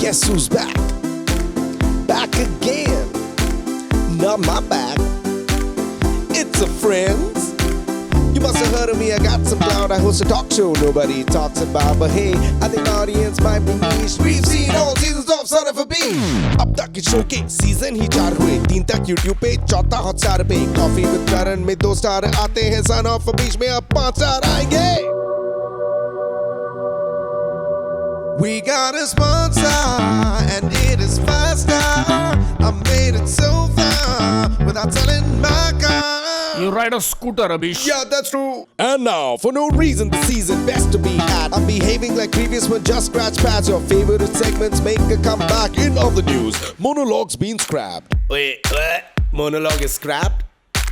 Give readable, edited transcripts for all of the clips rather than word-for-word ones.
Guess who's back? Back again. Not my back. It's a friends. You must have heard of me. I got some clout. I host a talk show nobody talks about. But hey, I think the audience might be niche. We've seen all seasons of Son of a Beach. अब तक के show के season ही 4 हुए. 3 तक YouTube पे, 4था Hotstar पे. Coffee with Karan में 2 star आते हैं. Son of a Beach में अब 5 स्टार आएंगे. We got a sponsor and it is 5 star. I made it so far without selling my car. You ride a scooter, Abish. Yeah, that's true. And now, for no reason, the season best to be had. I'm behaving like previous one, just scratch pads. Your favorite segments make a comeback in all the news. Monologue's been scrapped. Wait, what? Monologue is scrapped?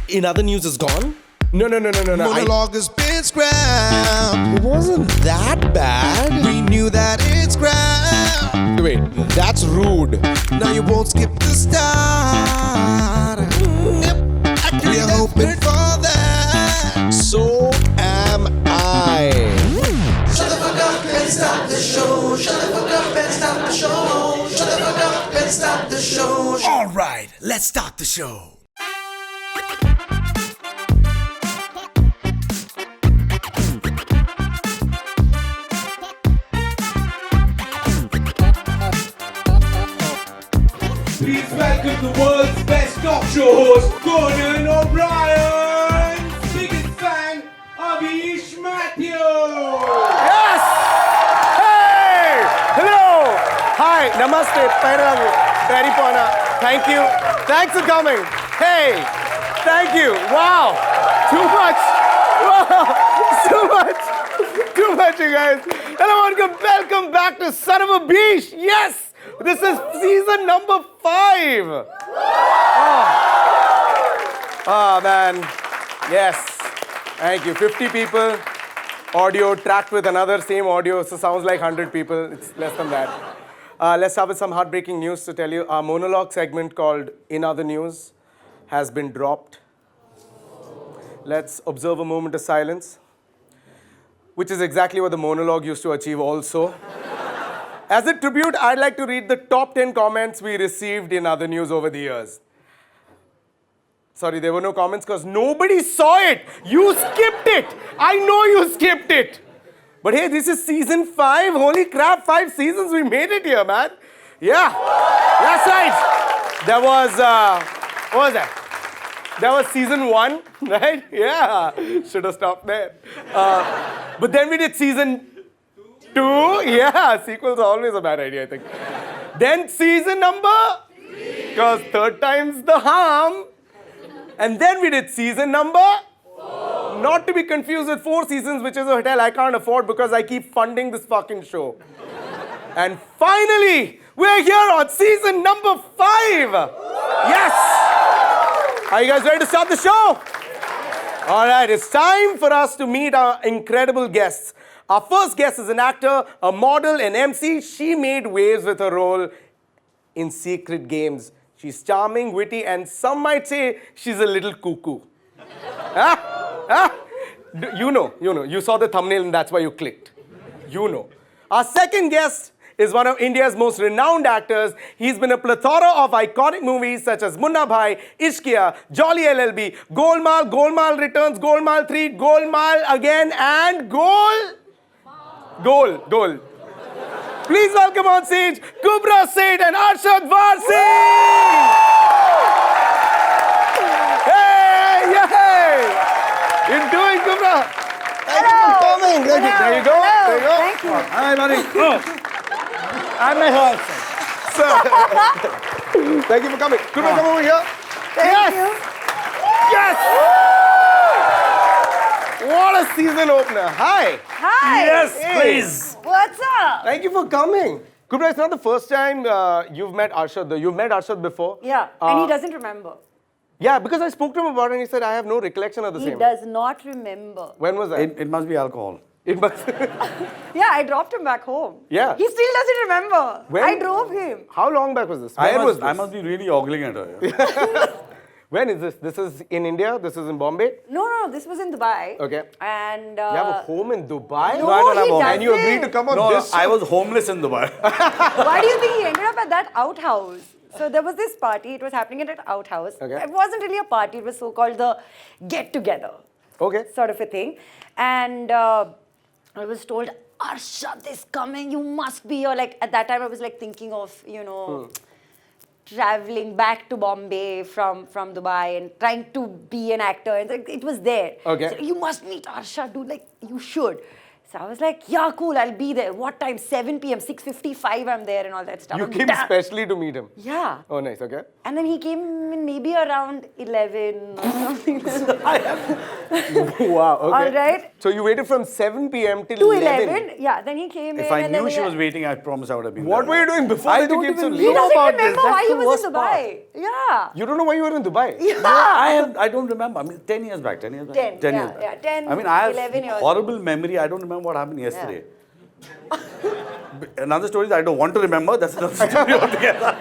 In other news is gone? No. Monologue has been scrapped. It wasn't that bad. We knew that it's scrapped. Wait, that's rude. Now you won't skip the start. We're hoping for that. So am I. Shut the fuck up and stop the show. Shut the fuck up and stop the show. Shut the fuck up and stop the show. All right, let's start the show. Please welcome the world's best talk show host, Conan O'Brien's biggest fan, Abish Mathew. Yes! Hey! Hello! Hi, namaste, Pairang, Paripana. Thank you. Thanks for coming. Hey! Thank you. Wow! Too much. Wow! Too much. Too much, you guys. Hello, welcome back to Son of a Beach. Yes! This is season number 5. Oh, man. Yes. Thank you. 50 people. Audio tracked with another same audio. So sounds like 100 people. It's less than that. Let's start with some heartbreaking news to tell you. Our monologue segment called In Other News has been dropped. Let's observe a moment of silence, which is exactly what the monologue used to achieve also. As a tribute, I'd like to read the top 10 comments we received in other news over the years. Sorry, there were no comments because nobody saw it. You skipped it. I know you skipped it. But hey, this is season 5. Holy crap, 5 seasons. We made it here, man. Yeah. That's right. There was, what was that? There was season 1, right? Yeah. Should have stopped there. But then we did season 2, yeah, sequels are always a bad idea, I think. Then season number 3, because 3rd time's the harm. And then we did season number 4. Not to be confused with 4 seasons, which is a hotel I can't afford because I keep funding this fucking show. And finally, we're here on season number 5. Yes! Are you guys ready to start the show? All right, it's time for us to meet our incredible guests. Our first guest is an actor, a model, an MC. She made waves with her role in Secret Games. She's charming, witty, and some might say she's a little cuckoo. You know. You saw the thumbnail and that's why you clicked. You know. Our second guest is one of India's most renowned actors. He's been a plethora of iconic movies such as Munna Bhai, Ishqiya, Jolly LLB, Golmaal, Golmaal Returns, Golmaal 3, Golmaal again, and Goal. Please welcome on stage Kubbra Sait and Arshad Warsi. Hey, yay! You're doing Kubbra. Thank you for coming. There you go. Hello. There you go. Thank you. Hi, buddy. I'm a horse. Thank you for coming. Kubbra, come over here. Thank you. Yes! What a season opener. Hi. Hi. Yes, Hey. please. What's up? Thank you for coming. Kubbra, it's not the first time you've met Arshad, though. You've met Arshad before. Yeah, and he doesn't remember. Yeah, because I spoke to him about it and he said, I have no recollection of the He same. does not remember. When was that? It must be alcohol. It must. Yeah, I dropped him back home. Yeah. He still doesn't remember. When? I drove him. How long back was this? I When was must this? be really ogling at her. When is this? This is in India? This is in Bombay? No, this was in Dubai. Okay. And You have a home in Dubai? No, I don't have he a home. And you agreed to come on No, this I show? was homeless in Dubai. why do you think he ended up at that outhouse? So there was this party. It was happening at an outhouse. Okay. It wasn't really a party. It was so-called the get-together. Okay. Sort of a thing. And I was told, Arshad is coming. You must be here. Like at that time, I was like thinking of, traveling back to Bombay from Dubai and trying to be an actor. And it was there. Okay. So, you must meet Arshad, dude. Like, you should. So I was like, yeah, cool, I'll be there. What time? 7 p.m., 6:55, I'm there and all that stuff. You I'm came damn- specially to meet him? Yeah. Oh, nice. Okay. And then he came in maybe around 11 or something. Wow. Okay. All right. So you waited from 7 p.m. till To 11? 11. Yeah, then he came in. If I and then knew we she had- was waiting, I promise I would have been What there. were you doing before I that you don't came so even late? He doesn't about this. remember That's why he the was worst in Dubai. Yeah. You don't know why you were in Dubai? Yeah. I don't remember. I mean, 10 years back. 10 years back. 10, 10 yeah, years back. yeah, 10, I mean, I have 11 years. horrible memory. I don't remember what happened yesterday. Another story that I don't want to remember. That's another story altogether.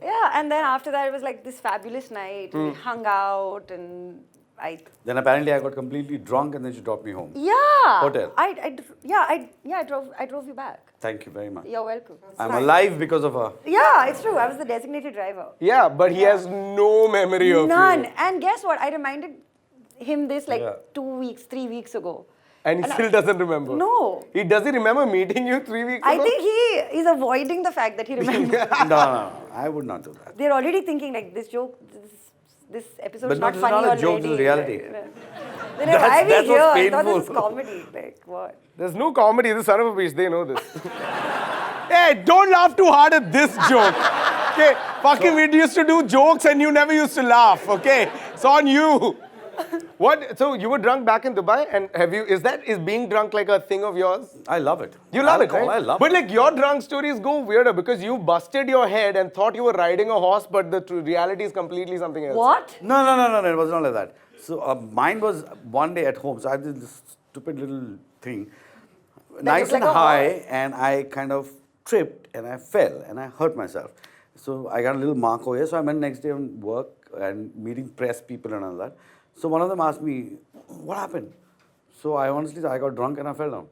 Yeah, and then after that, it was like this fabulous night. We hung out and Then apparently I got completely drunk and then she dropped me home. Yeah. Hotel. I drove you back. Thank you very much. You're welcome. It's I'm fine. alive because of her. Yeah, it's true. I was the designated driver. Yeah, but he has no memory of None. you. And guess what? I reminded him this like Yeah. 2 weeks, 3 weeks ago. And he still doesn't remember. No. Does he remember meeting you 3 weeks I ago? think he is avoiding the fact that he remembers. No, I would not do that. They're already thinking like this joke, this episode But is no, not this is funny not a already. joke, this is reality. They're like, why are we That's here? what's I thought this is painful. comedy. Like, what? There's no comedy. The son of a bitch, they know this. Hey, don't laugh too hard at this joke. Okay, fucking we used to do jokes and you never used to laugh. Okay, it's on you. What? So you were drunk back in Dubai, and is being drunk like a thing of yours? I love it. You love Alcohol, it, right? I love but it. like your drunk stories go weirder because you busted your head and thought you were riding a horse, but the reality is completely something else. What? No, it was not like that. So mine was one day at home. So I did this stupid little thing. Nice like and a high, horse? and I kind of tripped and I fell and I hurt myself. So I got a little mark over here. So I went next day on work and meeting press people and all that. So one of them asked me, what happened? So I got drunk and I fell down.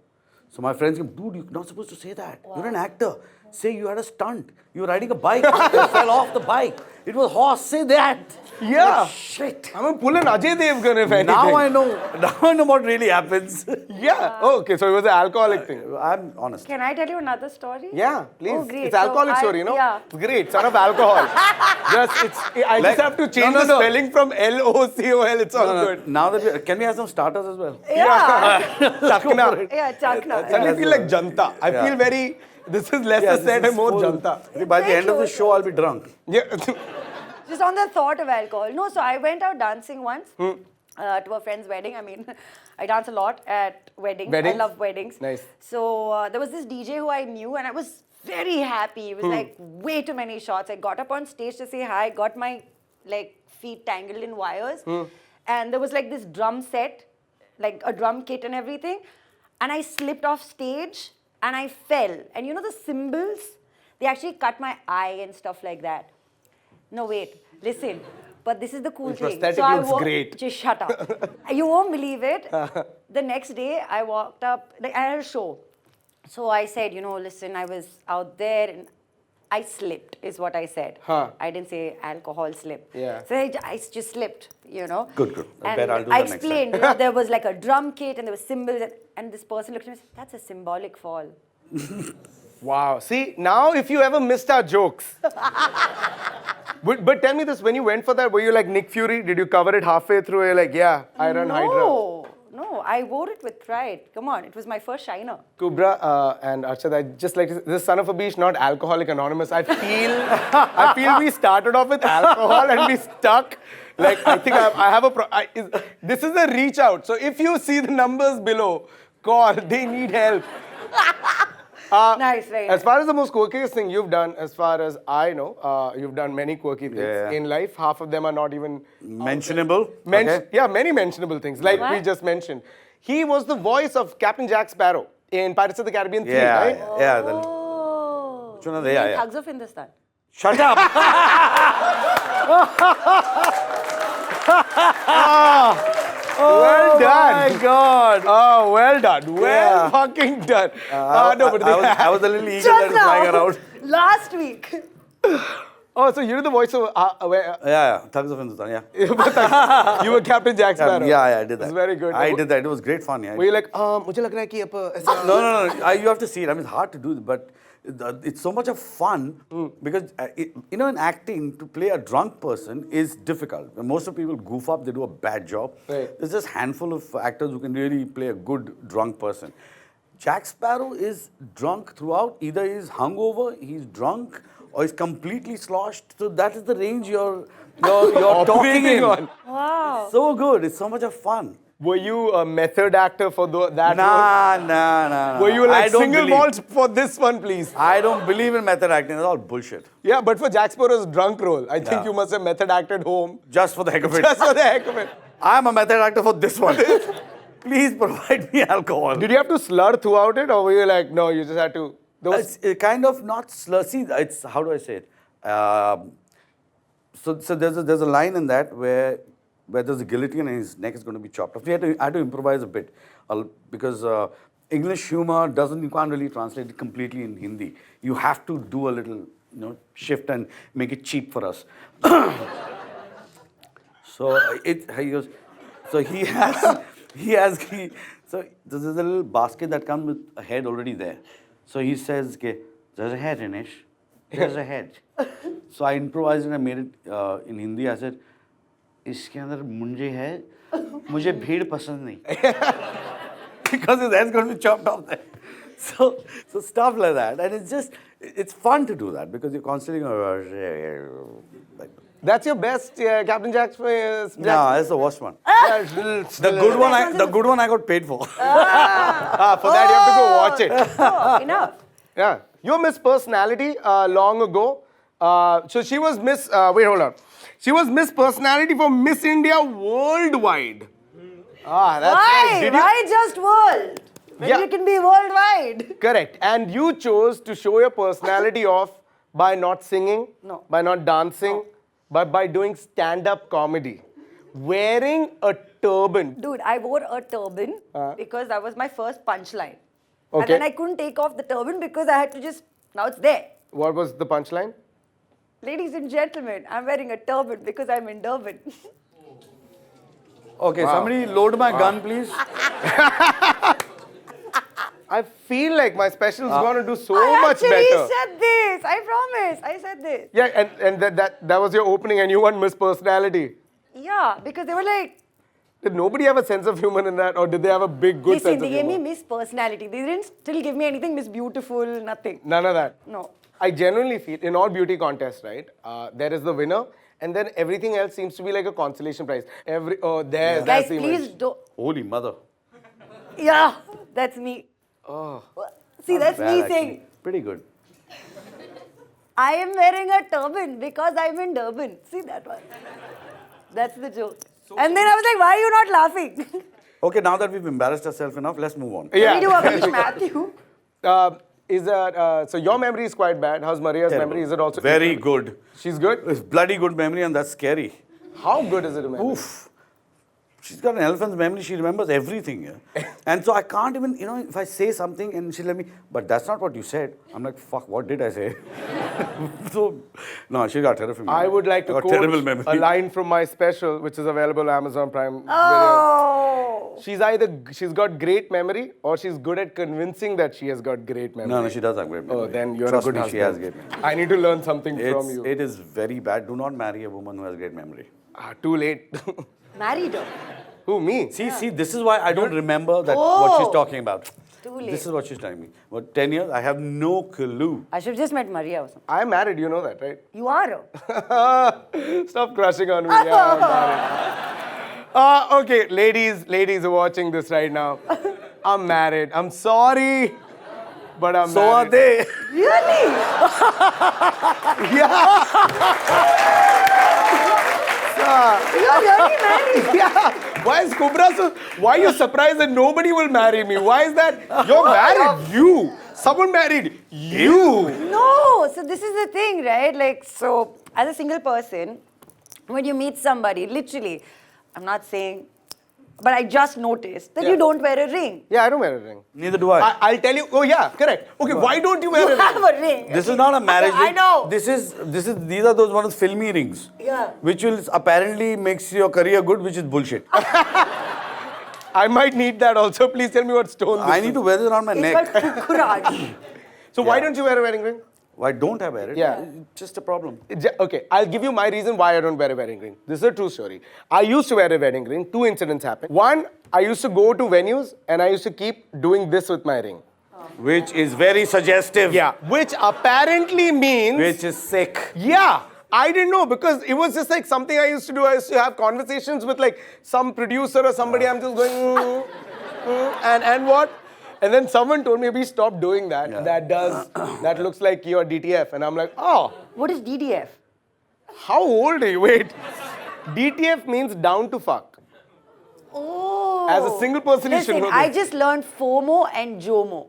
So my friends came, dude, you're not supposed to say that. You're an actor. Say you had a stunt. You were riding a bike. You fell off the bike. It was horse. Say that. Yeah. Shit. I'm gonna pull an Ajay Devgan if anything. Now I know what really happens. Yeah. Oh, okay, so it was an alcoholic thing. I'm honest. Can I tell you another story? Yeah, please. Oh, great. It's alcoholic So story, you know? yeah. It's great. Son of alcohol. I just have to change the spelling from L-O-C-O-L. It's all good. Now that can we have some starters as well? Yeah. Chakna. Yeah, Chakna. Suddenly I feel like Janta. I feel very, this is less a set and more Janta. By the end of the show, I'll be drunk. Yeah. Just on the thought of alcohol. No, so I went out dancing once to a friend's wedding. I mean, I dance a lot at weddings. Weddings? I love weddings. Nice. So there was this DJ who I knew and I was very happy. It was like way too many shots. I got up on stage to say hi, got my feet tangled in wires. And there was like this drum set, like a drum kit and everything. And I slipped off stage and I fell. And you know the cymbals? They actually cut my eye and stuff like that. No, wait, listen. But this is the cool thing. prosthetic looks great. Just shut up. You won't believe it. The next day, I walked up, I had a show. So I said, listen, I was out there and I slipped, is what I said. I didn't say alcohol slip. Yeah. So I just slipped, Good. I And bet I'll do I that next explained, there was like a drum kit and there was cymbals. And this person looked at me and said, that's a symbolic fall. Wow. See, now if you ever missed our jokes. But tell me this, when you went for that, were you like Nick Fury? Did you cover it halfway through? You're like, yeah, I run Hydra. No, I wore it with pride. Come on, it was my first shiner. Kubbra and Arshad, I just like to say, this Son of a Beach, not Alcoholic Anonymous. I feel we started off with alcohol and we stuck. Like, I think I have a this is a reach out. So if you see the numbers below, call, they need help. Nice, very As nice. far as the most quirkiest thing you've done, as far as I know, you've done many quirky things in life. Half of them are not even Mentionable. Yeah, many mentionable things, like we just mentioned. He was the voice of Captain Jack Sparrow in Pirates of the Caribbean 3, right? Oh. Which one are they? Yeah. Thugs of Hindustan. Shut up. Well done. My God. Oh, well done. Well Yeah. fucking done. I was a little eagle that Just was flying now. around. Last week. Oh, so you did the voice of Yeah. Thugs of Hindustan, yeah. you were Captain Jack Sparrow. Yeah, I did that. It's very good. I did that. It was great fun. Yeah. Were you like, मुझे लग रहा है कि अब ऐसा No. You have to see it. I mean, it's hard to do, but it's so much of fun because, in acting, to play a drunk person is difficult. Most of the people goof up, they do a bad job. Right. There's just a handful of actors who can really play a good drunk person. Jack Sparrow is drunk throughout. Either he's hungover, he's drunk, or he's completely sloshed. So that is the range you're talking in. on. Wow. So good. It's so much of fun. Were you a method actor for that role? Nah. Were you I like don't single believe- malts for this one, please? I don't believe in method acting. It's all bullshit. Yeah, but for Jack Sparrow's drunk role, I think Yeah. you must have method acted home. Just for the heck of it. Just for the heck of it. I'm a method actor for this one. Please provide me alcohol. Did you have to slur throughout it, or were you like, no, you just had to? It's kind of not slur. See, it's how do I say it? So there's a line in that where there's a guillotine and his neck is going to be chopped off. I had to improvise a bit because English humor you can't really translate it completely in Hindi. You have to do a little shift and make it cheap for us. So he goes. So so there's a little basket that comes with a head already there. So he says, "Okay, there's a head, Anish. There's a head." So I improvised and I made it in Hindi. I said, "इसके अंदर मुंजे है, मुझे भीड़ पसंद नहीं." Because his head's going to be chopped off there. So stuff like that, and it's fun to do that because you're constantly going like. That's your best Captain Jack Sparrow. No, that's the worst one. The good one I got paid for. For that you have to go watch it. Oh, enough. Yeah. Your Miss Personality long ago. So she was Miss, wait, hold on. She was Miss Personality for Miss India Worldwide. That's Why? right. Why just world? When Yeah. you can be worldwide. Correct. And you chose to show your personality off by not singing, No. by not dancing, but by doing stand-up comedy. Wearing a turban. Dude, I wore a turban because that was my first punchline. And Okay. then I couldn't take off the turban because I had to now it's there. What was the punchline? Ladies and gentlemen, I'm wearing a turban because I'm in Durban. Okay, somebody load my gun, please. I feel like my special is going to do so I much actually better. said this. I promise. I said this. Yeah, and that was your opening and you won Miss Personality. Yeah, because they were like, Did nobody have a sense of humor in that, or did they have a big, good listen, sense they of gave me humor? Miss Personality. They didn't still give me anything Miss Beautiful, nothing. None of that. No. I genuinely feel, in all beauty contests, right, there is the winner, and then everything else seems to be like a consolation prize. There's Guys, that's the please image. don't. Holy mother. Yeah, that's me. Oh. See, that's Bad, me actually. saying, Pretty good. I am wearing a turban because I'm in Durban. See that one? That's the joke. And then I was like, why are you not laughing? Okay, now that we've embarrassed ourselves enough, let's move on. Yeah. We do Abish Mathew. So your memory is quite bad. How's Maria's Terrible. memory? Is it also Very good. She's good? It's bloody good memory, and that's scary. How good is it, memory? Oof. She's got an elephant's memory. She remembers everything. Yeah? And so I can't even, if I say something and she'll let me, but that's not what you said. I'm like, fuck, what did I say? So, no, she got terrible memory. I would like to got quote terrible memory. a line from my special, which is available on Amazon Prime Video. Oh. She's got great memory, or she's good at convincing that she has got great memory. No, she does have great memory. Oh, then you're Trust a good me, husband. she has great memory. I need to learn something from you. It is very bad. Do not marry a woman who has great memory. Too late. Married her. Who, me? See, this is why I don't remember that Oh. what she's talking about. Too late. This is what she's telling me. What, 10 years? I have no clue. I should have just met Maria or something. I'm married, you know that, right? You are her. Stop crushing on me. Yeah, I'm married. Okay, ladies are watching this right now. I'm married. I'm sorry, but I'm So married. are they. Really? You're really married. Yeah. Why is Kubbra so? Why are you surprised that nobody will marry me? Why is that? You're married. You. Someone married you. No. So this is the thing, right? Like, so as a single person, when you meet somebody, literally, I'm not saying, but I just noticed that you don't wear a ring. Yeah, I don't wear a ring. Neither do I. I'll tell you. Oh yeah, correct. Okay, why don't you wear You a ring? have a ring. This is not a marriage ring. I know. These are those one of the filmy rings. Yeah. Which will apparently makes your career good, which is bullshit. I might need that also. Please tell me what stone this I is. need to wear this around my It's neck. called Kukraj. So why don't you wear a wedding ring? Why don't I wear it? Yeah. It's just a problem. Okay, I'll give you my reason why I don't wear a wedding ring. This is a true story. I used to wear a wedding ring. 2 incidents happened. One, I used to go to venues and I used to keep doing this with my ring. Which is very suggestive. Yeah, which apparently means... Which is sick. Yeah, I didn't know because it was just like something I used to do. I used to have conversations with like some producer or somebody. I'm just going, and what? And then someone told me, Abish, stop doing that. Yeah. That looks like your DTF. And I'm like, oh, What is DDF? how old are you? Wait. DTF means down to fuck. Oh. As a single person, you should Listen, know I this. just learned FOMO and JOMO.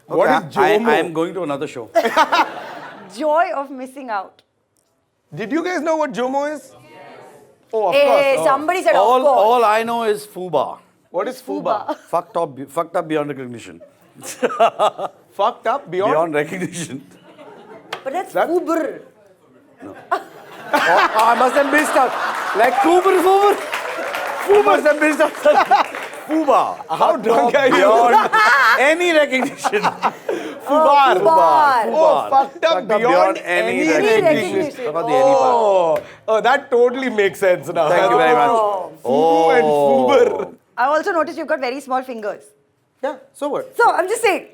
What Okay, is JOMO? I am going to another show. Joy of missing out. Did you guys know what JOMO is? Oh, of Hey, course. somebody said, of course. all I know is FUBA. What is FUBA? Fucked up beyond recognition. Fucked up beyond? Beyond recognition. But that's That- Fubr. I must have missed out. Like Fuba. I must have missed out. FUBA. How drunk are you? Beyond any recognition. Fubar. Fubar. Oh, fucked up beyond any recognition. How about the any part? Oh, that totally makes sense now. Thank you very much. Fubu and Fubar. I also noticed you've got very small fingers. Yeah, so what? So I'm just saying.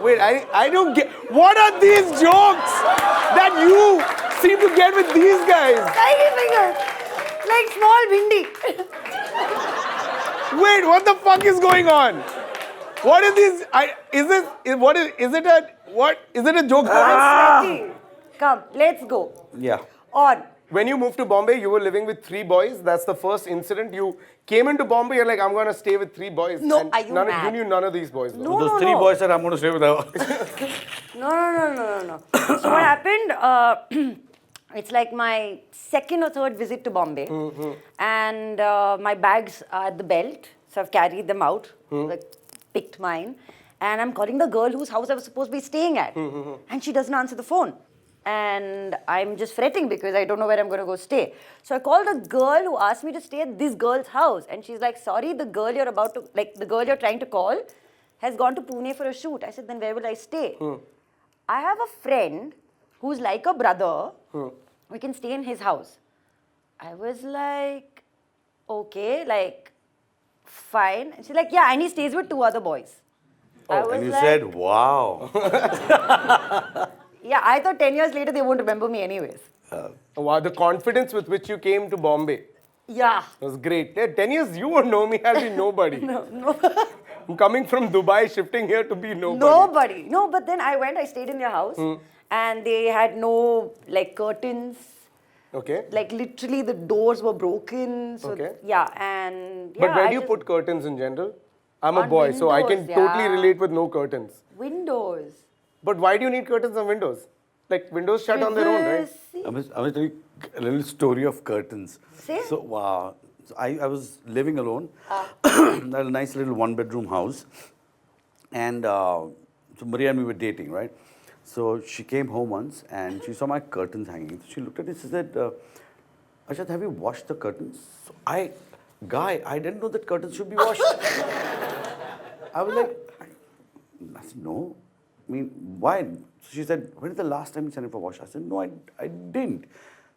Wait, I don't get... What are these jokes that you seem to get with these guys? Tiny fingers. Like small bindi. Wait, what the fuck is going on? What is this? Is it a joke? Come, let's go. Yeah. On. When you moved to Bombay, you were living with 3 boys. That's the first incident. You came into Bombay, you're like, I'm going to stay with 3 boys. No, And are you none mad? You knew none of these boys. though. No, Those no, 3 no. boys said, I'm going to stay with her. No. So what happened? It's like my 2nd or 3rd visit to Bombay, and my bags are at the belt, so I've carried them out, like picked mine, and I'm calling the girl whose house I was supposed to be staying at, and she doesn't answer the phone, and I'm just fretting because I don't know where I'm going to go stay. So I called the girl who asked me to stay at this girl's house, and she's like, "Sorry, the girl you're trying to call has gone to Pune for a shoot." I said, "Then where will I stay?" I have a friend who's like a brother. We can stay in his house. I was like, okay, like, fine. And she's like, yeah, and he stays with 2 other boys. I was And you like, said, wow. yeah, I thought 10 years later they won't remember me anyways. Wow, the confidence with which you came to Bombay Yeah. was great. 10 years, you won't know me as be nobody. No. I'm coming from Dubai, shifting here to be nobody. Nobody. No, but then I stayed in their house and they had no, like, curtains. Okay. Like, literally the doors were broken. So, Okay. yeah, and... But yeah, where I do you just- put curtains in general? I'm a On boy, so I can windows, totally yeah. relate with no curtains. Windows. But why do you need curtains on windows? Like, windows shut on their own, right? Privacy. I'm going to tell you a little story of curtains. Say. So, wow. So I was living alone. I had a nice little 1-bedroom house. And so Maria and me were dating, right? So she came home once and she saw my curtains hanging. So she looked at it and she said, Arshad, have you washed the curtains? So I didn't know that curtains should be washed. I was like, I said, no. I mean, why? So she said, when is the last time you sent it for wash? I said, no, I didn't.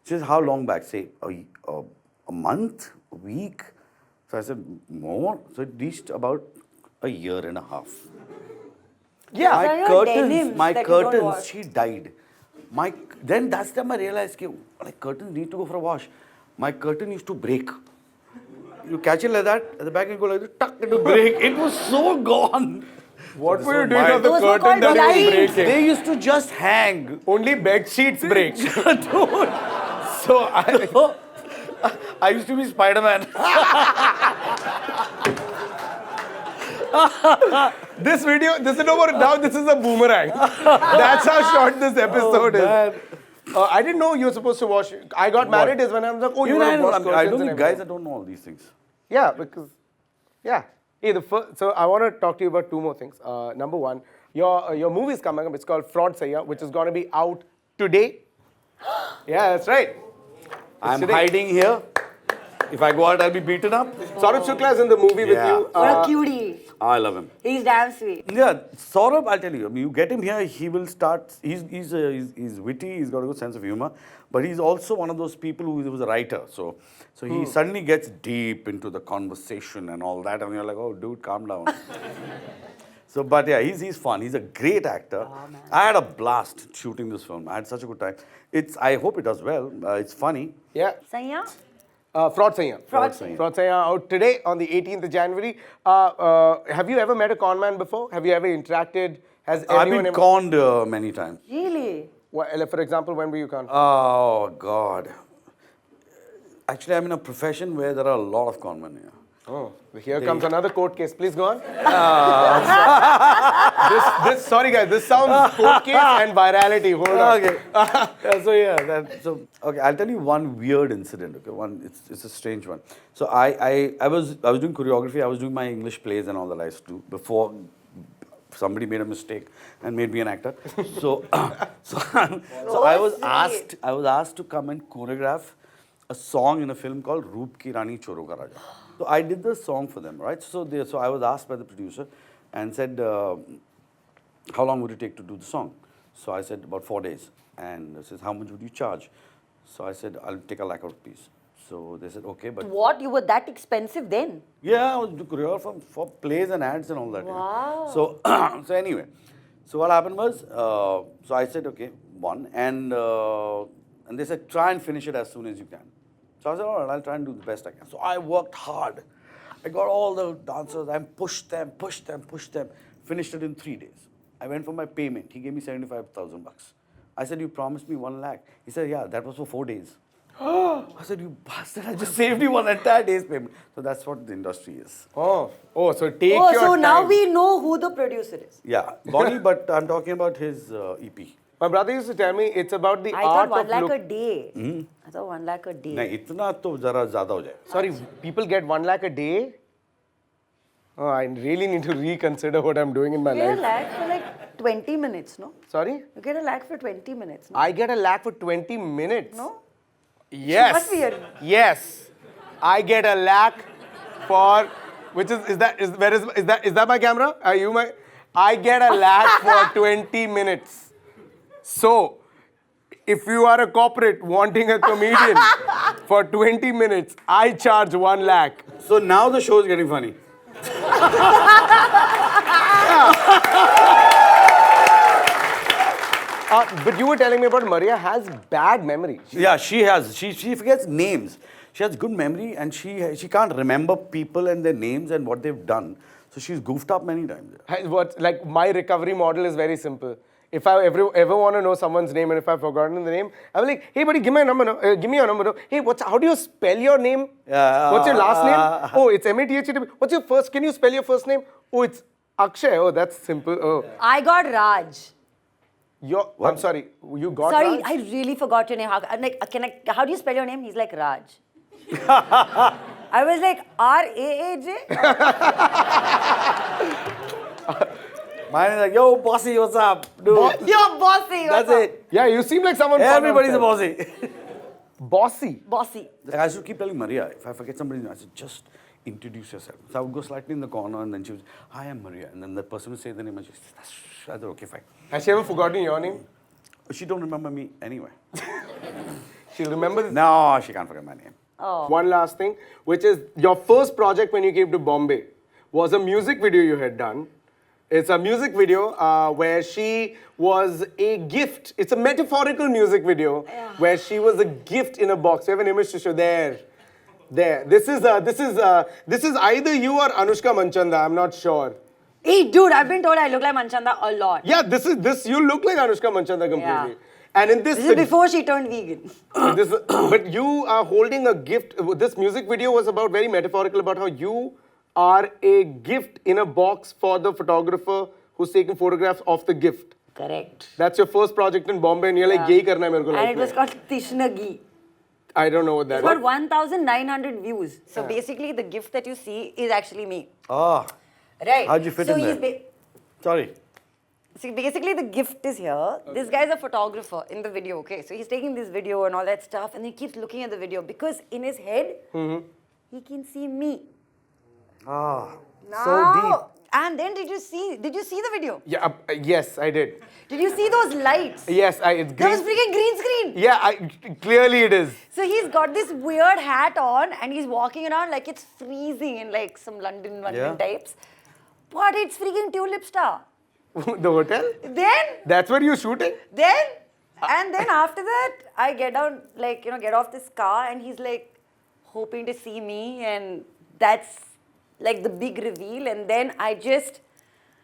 She said, how long back? Say, a month? A week? So I said, more. So it reached about a year and a half. Yeah. Those are your denims My that you don't curtains, wash. she died. Then that's the time I realized, like, curtains need to go for a wash. My curtain used to break. You catch it like that, at the back and go like this, tuck, it will break. It was so gone. What So were you doing my- on the Those were curtain called that was blinds. breaking? They used to just hang. Only bed sheets break. Dude. So I used to be Spider-Man. This video, this is now this is a boomerang. That's how short this episode is. I didn't know you were supposed to wash. I got married is when I was like, oh, you I want to wash know, I curtains know and guys everything. that don't know all these things. Yeah, because, yeah. Hey, so I want to talk to you about two more things. Number one, your movie is coming up. It's called Fraud Sayya, which is going to be out today. Yeah, that's right. I'm today. hiding here. If I go out, I'll be beaten up. Saurabh Shukla is in the movie with Yeah. you. What a cutie. I love him. He's damn sweet. Yeah, Saurabh, I'll tell you, I mean, you get him here, he will start, he's witty, he's got a good sense of humor, but he's also one of those people who was a writer. So he suddenly gets deep into the conversation and all that, and you're like, oh, dude, calm down. So, but yeah, he's fun. He's a great actor. I had a blast shooting this film. I had such a good time. I hope it does well. It's funny. Yeah. Sanya? Fraud Sayya. Fraud Sayya. Fraud Sayya out today on the 18th of January. Have you ever met a con man before? Have you ever interacted? Has I've anyone been ever- conned many times. Really? For example, when were you conned? Oh, God. Actually, I'm in a profession where there are a lot of con men here. Oh, here comes another court case. Please go on. Sorry guys, this sounds court case and virality. Hold on. Okay. Okay, I'll tell you one weird incident. Okay, it's a strange one. So I was doing choreography. I was doing my English plays and all that I used to do before somebody made a mistake and made me an actor. So I was asked to come and choreograph a song in a film called Roop Ki Rani Choro Ka Raja. So I did the song for them, right? So I was asked by the producer and said, how long would it take to do the song? So I said, about 4 days. And they says, how much would you charge? So I said, I'll take ₹1 lakh rupees. So they said, okay, but... What? You were that expensive then? Yeah, I was doing choreography for plays and ads and all that. Wow. So, so anyway, so what happened was, so I said, okay, one. And they said, try and finish it as soon as you can. So I said, all right, I'll try and do the best I can. So I worked hard. I got all the dancers and pushed them, finished it in 3 days. I went for my payment. He gave me 75,000 bucks. I said, you promised me 1 lakh. He said, yeah, that was for 4 days. I said, you bastard, I just saved you one entire day's payment. So that's what the industry is. So take your so time. now we know who the producer is. Yeah, Bonnie, but I'm talking about his EP. My brother used to tell me it's about the I art thought of 1 lakh a look. day. I thought 1 lakh a day. नहीं इतना तो जरा ज़्यादा हो जाए. Sorry, people get 1 lakh a day? Oh, I really need to reconsider what I'm doing in my You get a life. lakh for like 20 minutes, no? Sorry? You get a lakh for 20 minutes, no? I get 1 lakh for 20 minutes. No? Yes. Must be a- Yes. I get 1 lakh for, which is that my camera? Are you my? I get 1 lakh for 20 minutes. So, if you are a corporate wanting a comedian for 20 minutes, I charge 1 lakh. So now the show is getting funny. But you were telling me about Maria has bad memory. Yeah, she has. She forgets names. She has good memory and she can't remember people and their names and what they've done. So she's goofed up many times. Like my recovery model is very simple. If I ever want to know someone's name and if I've forgotten the name, I'm like, hey buddy, give me a number. No? Give me your number. No? Hey, how do you spell your name? What's your last name? Oh, it's M-A-T-H-E-W. What's your first? Can you spell your first name? Oh, it's Akshay. Oh, that's simple. Oh, I got Raj. I'm sorry. You got Sorry, Raj? I really forgot your name. I'm like, how do you spell your name? He's like Raj. I was like, R-A-A-J? Mine is like, yo, bossy, what's up? Dude. You're bossy. That's it. Yeah, you seem like someone. Everybody's a bossy. bossy. Bossy. Bossy. Like, I should keep telling Maria, if I forget somebody's name, I said, just introduce yourself. So I would go slightly in the corner and then she would, hi, I'm Maria. And then the person would say the name and she said, I said, okay, fine. Has she ever forgotten your name? She don't remember me anyway. She'll remember. No, she can't forget my name. Oh. One last thing, which is your first project when you came to Bombay was a music video you had done. It's a music video where she was a gift. It's a metaphorical music video where she was a gift in a box. You have an image to show there. This is either you or Anushka Manchanda. I'm not sure. Hey, dude, I've been told I look like Manchanda a lot. Yeah, this. You look like Anushka Manchanda completely. Yeah. And in this This is before she turned vegan. but you are holding a gift. This music video was about very metaphorical about how you are a gift in a box for the photographer who's taking photographs of the gift. Correct. That's your first project in Bombay, and you're like, "Yeh karna hai mere ko And life it was mein." called Tishnagi. I don't know what that It's got is. 1,900 views. So basically, the gift that you see is actually me. Ah, Right. how'd you fit so in he's there? Sorry. See, basically, the gift is here. This guy's a photographer in the video, okay? So he's taking this video and all that stuff, and he keeps looking at the video because in his head, he can see me. Ah, Now, so deep. And then did you see the video? Yeah, yes, I did. Did you see those lights? Yes, it's That was green. freaking green screen. Yeah, clearly it is. So he's got this weird hat on and he's walking around like it's freezing in like some London Yeah. types. But it's freaking Tulip Star. The hotel? Then That's where you're shooting? and then after that, I get down, like, get off this car and he's like hoping to see me, and that's like the big reveal. And then I just,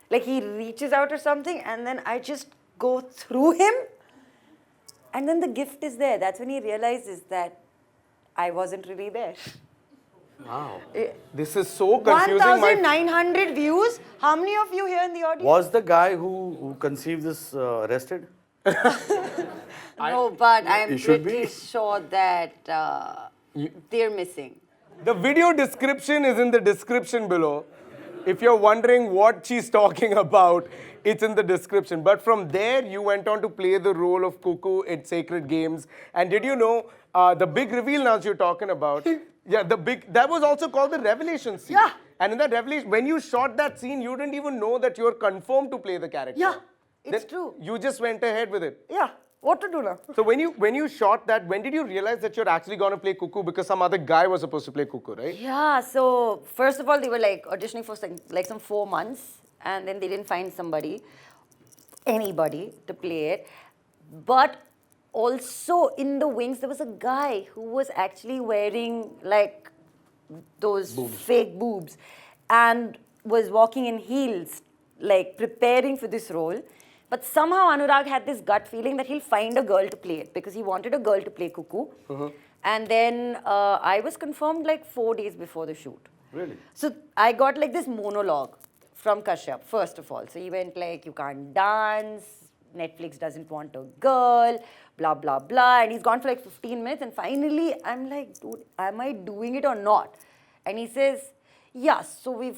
like, he reaches out or something, and then I just go through him, and then the gift is there. That's when he realizes that I wasn't really there. Wow. This is so confusing. 1,900 views. How many of you here in the audience? Was the guy who conceived this arrested? No, but I'm It should pretty be. sure that they're missing. The video description is in the description below. If you're wondering what she's talking about, it's in the description. But from there, you went on to play the role of Cuckoo in Sacred Games. And did you know the big reveal now you're talking about? Yeah, that was also called the revelation scene. Yeah. And in that revelation, when you shot that scene, you didn't even know that you're confirmed to play the character. Yeah, it's Then true. You just went ahead with it. Yeah, what to do now? So when you shot that, when did you realize that you're actually going to play Cuckoo? Because some other guy was supposed to play Cuckoo, right? Yeah, so first of all, they were like auditioning for like some 4 months, and then they didn't find anybody to play it. But also in the wings, there was a guy who was actually wearing like those fake boobs and was walking in heels, like preparing for this role. But somehow Anurag had this gut feeling that he'll find a girl to play it because he wanted a girl to play Cuckoo. And then I was confirmed like 4 days before the shoot. Really? So I got like this monologue from Kashyap, first of all. So he went like, you can't dance, Netflix doesn't want a girl, blah, blah, blah. And he's gone for like 15 minutes. And finally, I'm like, dude, am I doing it or not? And he says, yes, so we've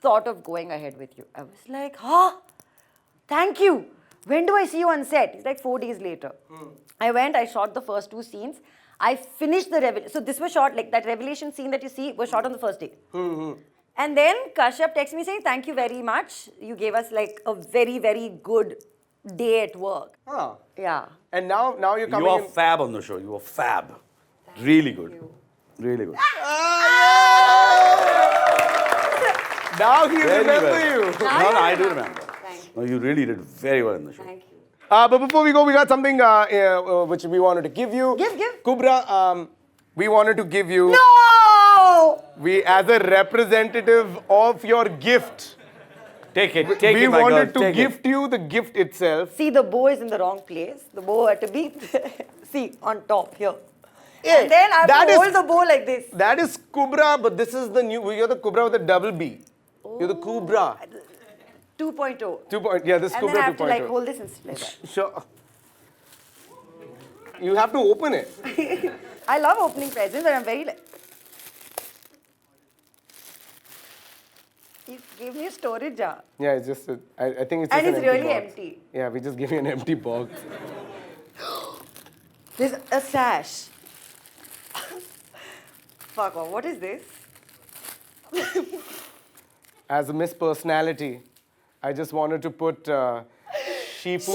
thought of going ahead with you. I was like, huh? Thank you. When do I see you on set? It's like 4 days later. I went, I shot the first 2 scenes. I finished the revelation. So this was shot, like that revelation scene that you see was shot on the first day. And then Kashyap texts me saying, thank you very much. You gave us like a very, very good day at work. Huh. Yeah. And now you're You coming are in. fab on the show. You were fab. Really good. Really good. Now he Very remember well. you. No, I do remember. Thank you. No, you really did very well in the show. Thank you. But before we go, we got something which we wanted to give you. Give. Kubra, we wanted to give you. No! We, as a representative of your gift, Take it. we wanted to gift you the gift itself. See, the bow is in the wrong place. The bow had to be, see, on top here. Yeah, And then I have that to is- hold the bow like this. That is Kubra, but this is the new. You're the Kubra with a double B. You're the Kubra. 2.0. Yeah, this And Kubra then I have to like 2.0. hold this and like that. Sure. You have to open it. I love opening presents and I'm very like... You gave me a storage jar. Yeah, it's just. I think it's. And just it's an really box. empty. Yeah, we just give you an empty box. There's a sash. Fuck off. What is this? As a Miss Personality, I just wanted to put Shifu's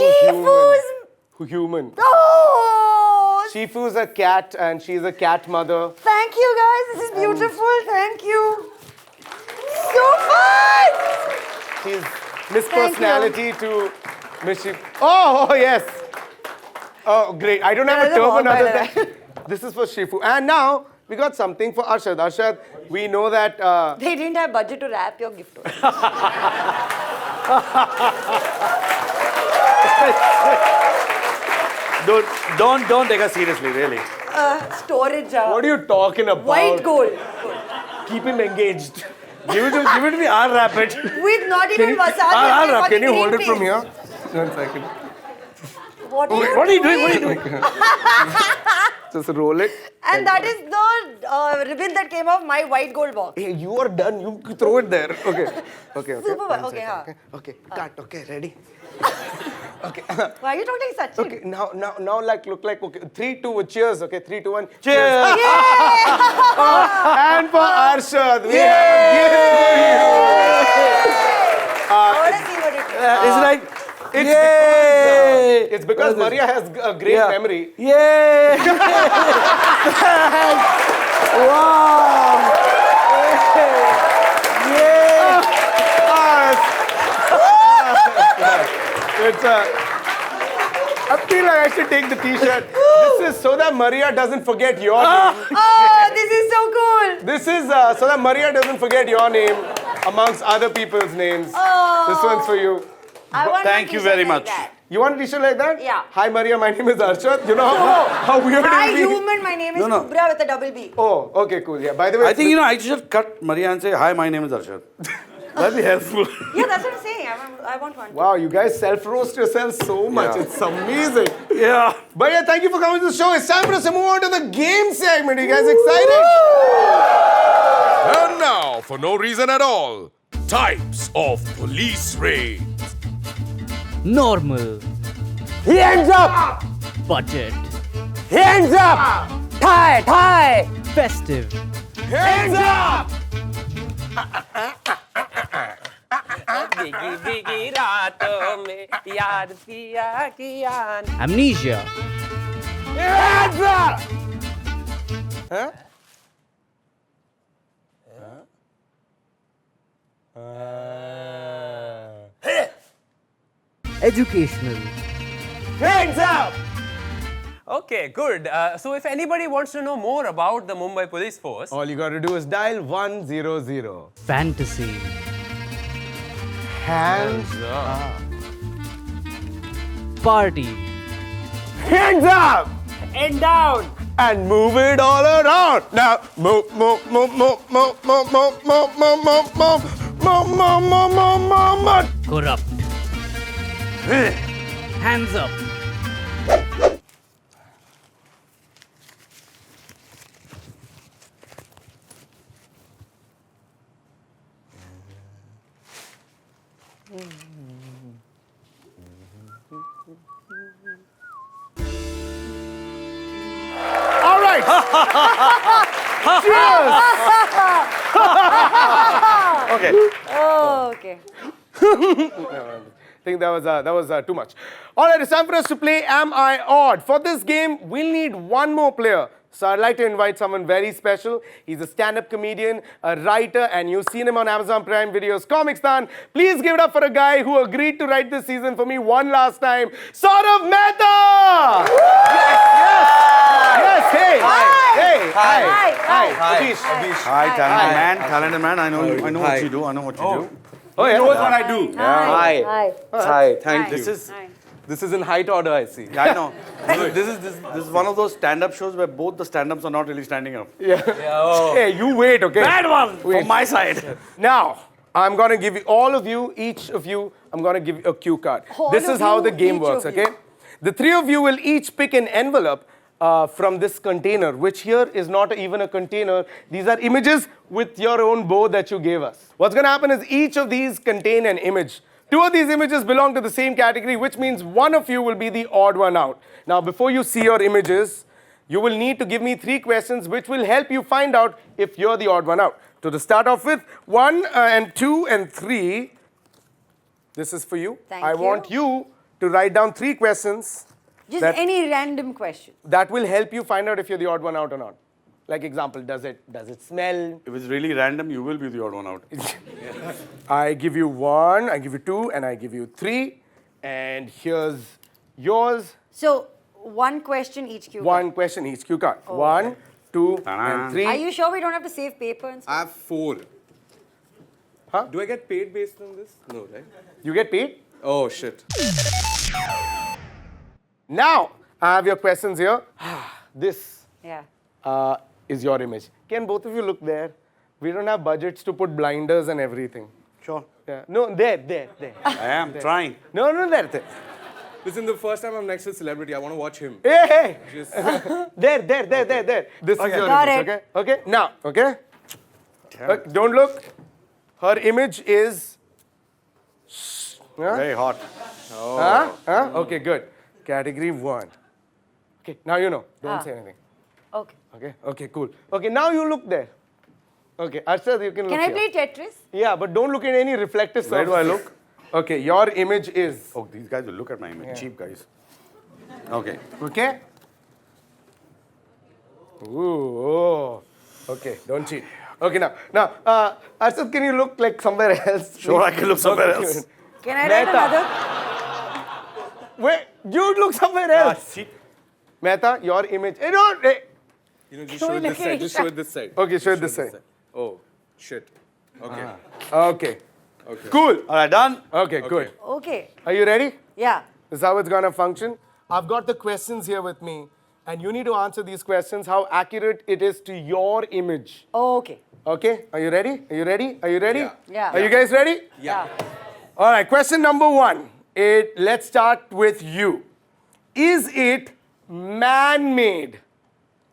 human. Oh! Shifu's a cat and she's a cat mother. Thank you guys. This is beautiful. Thank you. So fun! She's Miss Thank Personality to Miss Shifu. Oh, yes. Oh, great. I don't have a There's a turban ball other by than. This is for Shifu. And now we got something for Arshad. Arshad, we know that. They didn't have budget to wrap your gift. Don't take us seriously, really. Storage jar. What are you talking about? White gold. Keep him engaged. Give it to me, I'll wrap it. With not even wasabi. I'll and wrap. Can you green hold it from peas. here? 1 second. What are What are you doing? What are you doing? Just roll it. And that is the ribbon that came off my white gold box. Hey, you are done. You throw it there. Okay. Super. 1 Okay, second, okay, cut. Okay, ready. Okay. Why are you talking like Sachin? Okay. Now, like look like okay. 3, 2. Cheers. Okay. 3, 2, 1. Cheers. And for Arshad, we have I want to see what it is. It's like, it's because Maria has a great memory. Yay! Wow! Yay! It's I feel like I should take the T-shirt. This is so that Maria doesn't forget your name. Oh, this is so cool. This is so that Maria doesn't forget your name amongst other people's names. Oh. This one's for you. I want Thank a you t-shirt very like much. that. You want a T-shirt like that? Yeah. Hi Maria, my name is Arshad. You know how weird Hi, it will be? human. My name is No. Kubbra with a double B. Oh, okay, cool. Yeah. By the way, I think, I should cut Maria and say, hi, my name is Arshad. That'd be helpful. Yeah, that's what I'm saying. I want one. wow, you guys self-roast yourselves so much. Yeah. It's amazing. Yeah. But yeah, thank you for coming to the show. It's time for us to move on to the game segment. Are you guys excited? And now, for no reason at all, types of police raids. Normal. Hands up! Budget. Hands up! Thai. Festive. Hands up! Amnesia. Hands up! Huh? Educational. Hands up! Okay, good. So if anybody wants to know more about the Mumbai Police Force, All you gotta do is dial 100. Fantasy. Hands Party. Hands up! and down. And move it all around. Now, move. Corrupt. Hands up. All right. Cheers. Okay. Oh, okay. I think that was too much. All right, it's time for us to play Am I Odd? For this game, we'll need one more player. So I'd like to invite someone very special. He's a stand-up comedian, a writer, and you've seen him on Amazon Prime Video's Comic Stan. Please give it up for a guy who agreed to write this season for me one last time, Saurav Mehta! Yes, hey! Hi. Abish. Hi, talented man. I know what you do. I know what you do. Oh, yeah. What I do. Hi. Thank you. This is in height order, I see. Yeah, I know. this is one of those stand-up shows where both the stand-ups are not really standing up. Hey, you wait, okay? Bad one from my side. Now, I'm going to give you, each of you, I'm going to give you a cue card. This is how the game works, okay? The three of you will each pick an envelope from this container, which here is not even a container. These are images with your own bow that you gave us. What's going to happen is each of these contain an image. Two of these images belong to the same category, which means one of you will be the odd one out. Now, before you see your images, you will need to give me 3 questions, which will help you find out if you're the odd one out. So to start off with, 1 and 2 and 3, this is for you. Thank I you. want you to write down 3 questions Just that- any random question. that will help you find out if you're the odd one out or not. Like example, does it smell? If it's really random, you will be the odd one out. I give you 1, I give you 2, and I give you 3. And here's yours. So, one question each cue. 1 question each cue card. 1, 2, and 3. Are you sure we don't have to save paper and stuff? I have 4. Huh? Do I get paid based on this? No, right? You get paid? Oh, shit. Now, I have your questions here. This Yeah. is your image. Can both of you look there? We don't have budgets to put blinders and everything. Sure. Yeah. No, there. I am trying. No, there. Listen, the first time I'm next to a celebrity, I want to watch him. Hey! Just There. This is your Got image, it. okay? Now, okay? Don't look. Her image is... Huh? Very hot. Huh? Okay, good. Category 1. Okay, now you know. Don't say anything. Okay. Okay, cool. Okay, now you look there. Okay, Arshad, you can look Can I here. play Tetris? Yeah, but don't look at any reflective Where do I surfaces. look? Okay, your image is... Oh, these guys will look at my image. Cheap guys. Okay. Okay? Ooh, oh. Okay, don't cheat. Okay, now, Arshad, can you look like somewhere else? Sure, I can look somewhere else. Can I write Mehta. another? Wait, you look somewhere else. See? Mehta, your image. Hey, no, hey. just show it this side. Just show it this side. Okay, show it this side. Oh, shit. Okay. Okay. Cool. All right, done? Okay, good. Okay. Are you ready? Yeah. This is how it's gonna function. I've got the questions here with me, and you need to answer these questions how accurate it is to your image. Okay. Okay? Are you ready? Are you ready? Are you ready? Yeah. Are you guys ready? Yeah. All right, question number 1. Let's start with you. Is it man-made?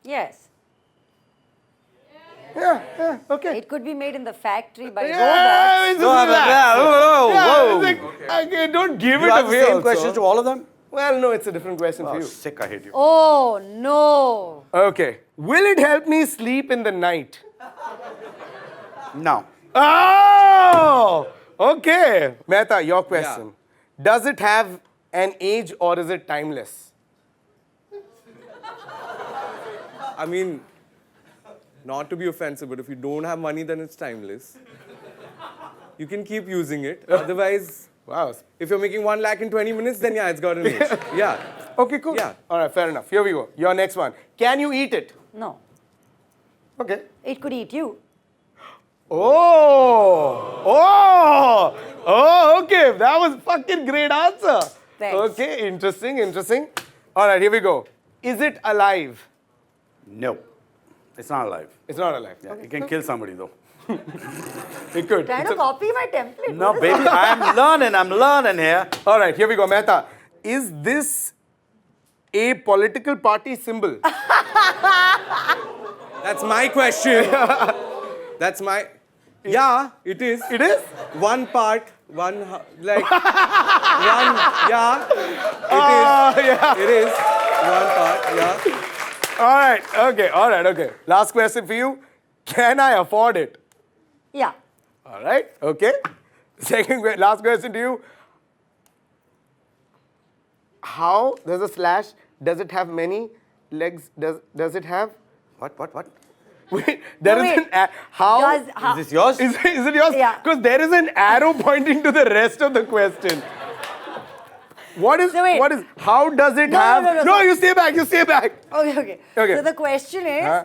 Yes. Yeah, okay. It could be made in the factory by robots. Yeah, it's just relax. Whoa, Yeah, whoa. it's like, okay, don't give You it ask away the same also. questions to all of them? Well, no, it's a different question for Oh, you. sick, I hate you. Oh, no. Okay. Will it help me sleep in the night? No. Oh! Okay. Mehta, your question. Does it have an age or is it timeless? I mean, not to be offensive, but if you don't have money, then it's timeless. You can keep using it. Otherwise, Wow. if you're making 1 lakh in 20 minutes, then yeah, it's got an age. Yeah. Okay, cool. Yeah. All right, fair enough. Here we go. Your next one. Can you eat it? No. Okay. It could eat you. Oh, okay. That was fucking great answer. Thanks. Okay, interesting. All right, here we go. Is it alive? No. It's not alive. It's not alive. Yeah, it can kill somebody though. It could. Trying to copy my template. No, What is baby, I'm learning here. All right, here we go, Mehta. Is this a political party symbol? That's my question. That's my... Yeah, it is. It is? One part, like... one, yeah. It is. One part, yeah. All right, okay. Last question for you. Can I afford it? Yeah. All right, okay. Last question to you. How, there's a slash, does it have many legs? Does it have? What? Wait, there No, is wait. an how? Does, how, Is this yours? Is it yours? Yeah. Because there is an arrow pointing to the rest of the question. What is, So wait. how does it No, have? no, No, you stay back. Okay. Okay. So the question is, Huh?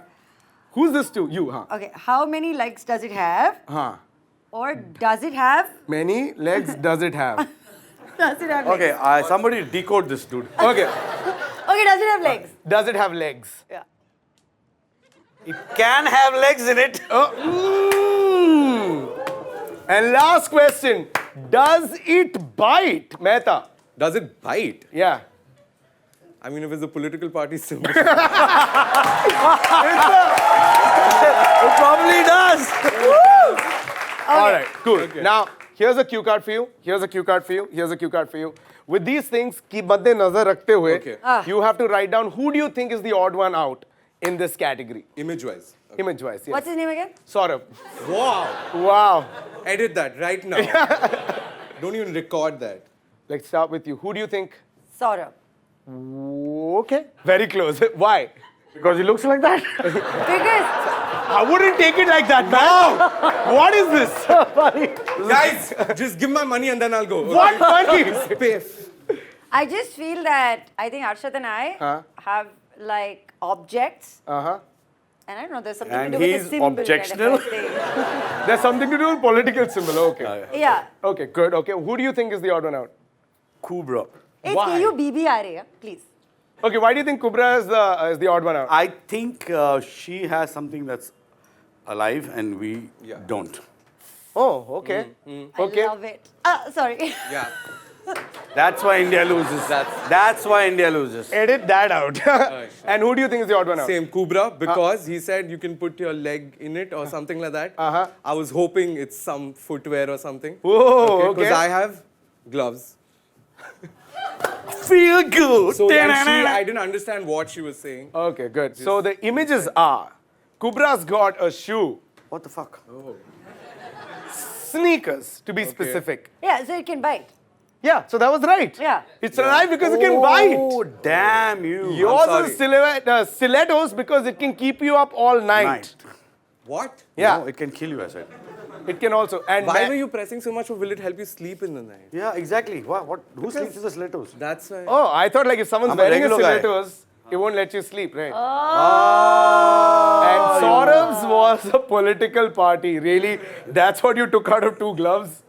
Who's this to? You, huh? okay, how many legs does it have? Huh. Or does it have? Many legs does it have? Does it have legs? Okay, somebody decode this, dude. Okay. Okay, does it have legs? Does it have legs? Yeah. It can have legs in it. And last question. Does it bite? Mehta. Does it bite? Yeah. I mean, if it's a political party symbol. It probably does. All right, cool. Now, here's a cue card for you. With these things, ki madde nazar rakhte hue, Okay. you have to write down who do you think is the odd one out in this category. Image-wise. Image-wise, yes. What's his name again? Saurabh. Wow. Wow. Edit that right now. Don't even record that. Let's start with you. Who do you think? Saurabh. Okay. Very close. Why? Because he looks like that. Because I wouldn't take it like that, man. What is this? Guys, just give my money and then I'll go. What money? Spiff. I just feel that I think Arshad and I have like objects. Uh-huh. And I don't know, there's something And to do with he's the symbol. objectional? Kind of There's something to do with political symbol. Okay. thing. Yeah. Okay, good. Okay. Who do you think is the odd one out? Kubbra. It's Why? K-U-B-B-R-A, please. Okay, why do you think Kubbra is the odd one out? I think she has something that's alive and we don't. Oh, okay. Okay. I love it. Sorry. Yeah. That's why India loses. That's why India loses. Edit that out. And who do you think is the odd one out? Same, Kubbra, because he said you can put your leg in it or something like that. I was hoping it's some footwear or something. Whoa, okay. Because I have gloves. Feel good. So I didn't understand what she was saying. Okay, good. So the images are, Kubra's got a shoe. What the fuck? Sneakers, to be specific. Yeah, so it can bite. Yeah, so that was right. Yeah. It's alive because it can bite. Oh, damn you. Yours is stilettos because it can keep you up all night. What? Yeah. No, it can kill you, I said. It can also. And Why were you pressing so much, or will it help you sleep in the night? Yeah, exactly. What? Who sleeps with the stilettos? That's why. Oh, I thought like if someone's I'm a wearing a regular guy. stilettos, it won't let you sleep, right? And Saurav's was a political party. Really? That's what you took out of two gloves?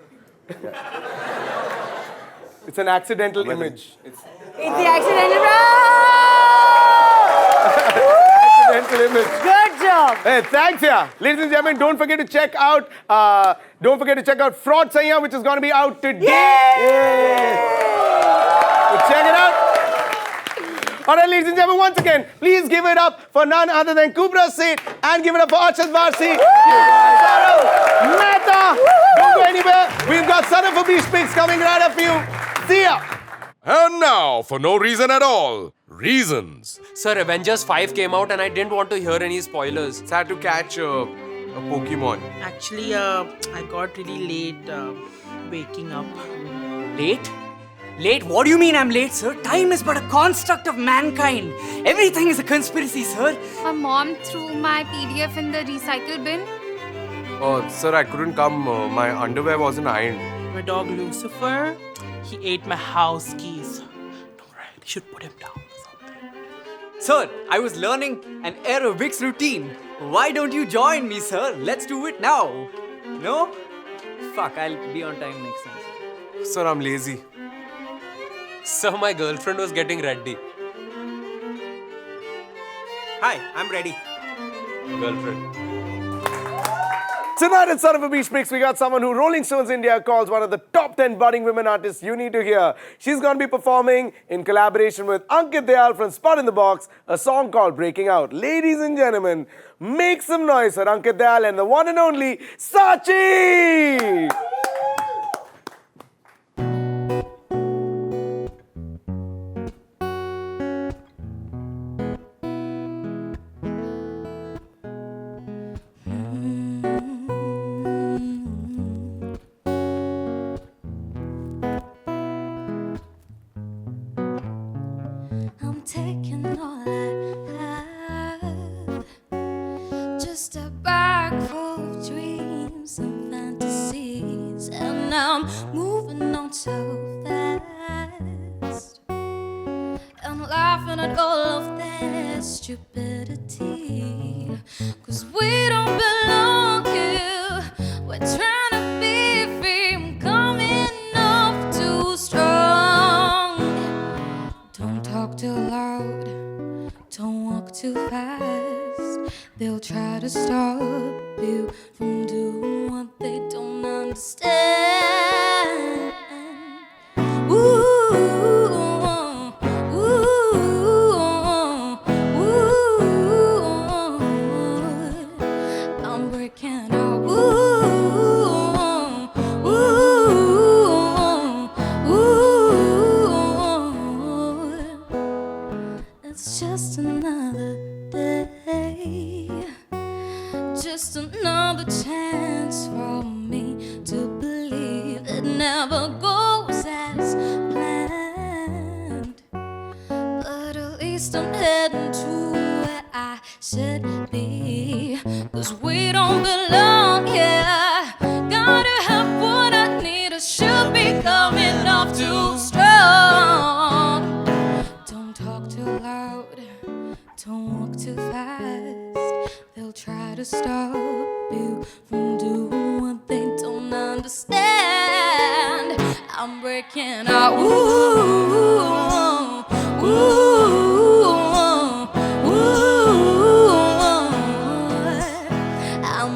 It's an accidental image. It's the accidental. Accidental image. Good job. Hey, thanks, yeah. Ladies and gentlemen, don't forget to check out Fraud Saiya, which is going to be out today. Yay! So check it out. All right, ladies and gentlemen, once again, please give it up for none other than Kubbra Sait and give it up for Arshad Warsi Kubbra Don't go anywhere. We've got Son of Abish picks coming right up for you. See ya. And now, for no reason at all, reasons. Sir, Avengers 5 came out and I didn't want to hear any spoilers. I had to catch a Pokemon. Actually, I got really late waking up. Late? Late? What do you mean I'm late, sir? Time is but a construct of mankind. Everything is a conspiracy, sir. My mom threw my PDF in the recycle bin. Oh, sir, I couldn't come. My underwear wasn't ironed. My dog Lucifer, he ate my house keys. Don't really should put him down or something. Sir, I was learning an aerobics routine. Why don't you join me, sir? Let's do it now. No? Fuck, I'll be on time next time. Sir, I'm lazy. Sir, my girlfriend was getting ready. Hi, I'm ready. Girlfriend. Tonight at Son of Abish Picks, we got someone who Rolling Stones India calls one of the top 10 budding women artists you need to hear. She's going to be performing in collaboration with Ankit Dayal from Spud In The Box, a song called Breaking Out. Ladies and gentlemen, make some noise for Ankit Dayal and the one and only Saachi! Taking all I have, just a bag full of dreams and fantasies, and I'm moving on so fast. I'm laughing at all of their stupidity, 'cause we don't belong here. We're trying to be free, I'm coming off too strong. Don't talk too loud, don't walk too fast. They'll try to stop you from doing what they don't understand. Ooh, ooh, ooh, I'm breaking out. Ooh, it's just another day, just another chance for me to believe it never goes as planned. But at least I'm heading to where I should be, 'cause we don't belong here. Gotta have what I need, I should be coming off too strong. Don't talk too loud, don't walk too fast. They'll try to stop you from doing what they don't understand. I'm breaking out. Ooh, ooh, ooh, I'm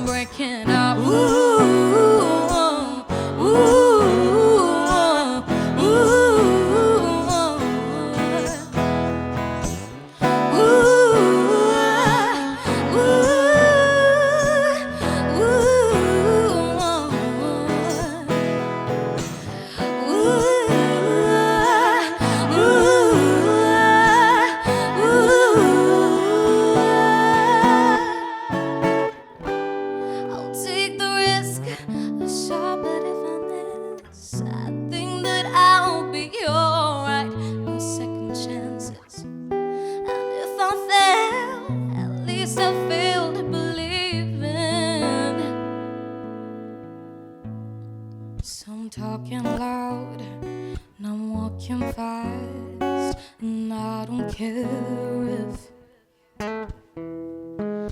Some talking loud, and I'm walking fast, and I don't care if.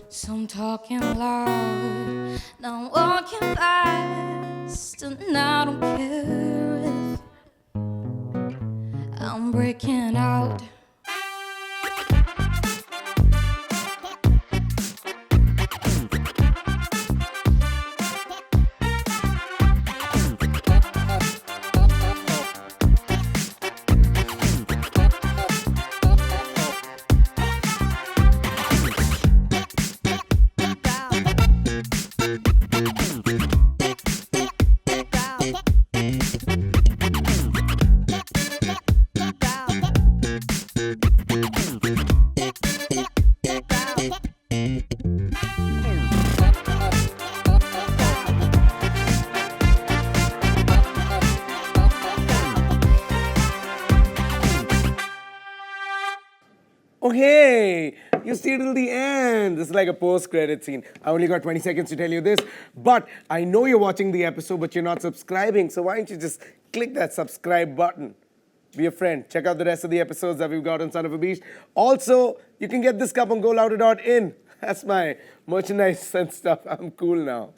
Some talking loud, and I'm walking fast, and I don't care if I'm breaking out. Oh, hey, you stayed till the end. This is like a post-credit scene. I only got 20 seconds to tell you this, but I know you're watching the episode, but you're not subscribing, so why don't you just click that subscribe button? Be a friend. Check out the rest of the episodes that we've got on Son of Abish. Also, you can get this cup on golouder.in. That's my merchandise and stuff. I'm cool now.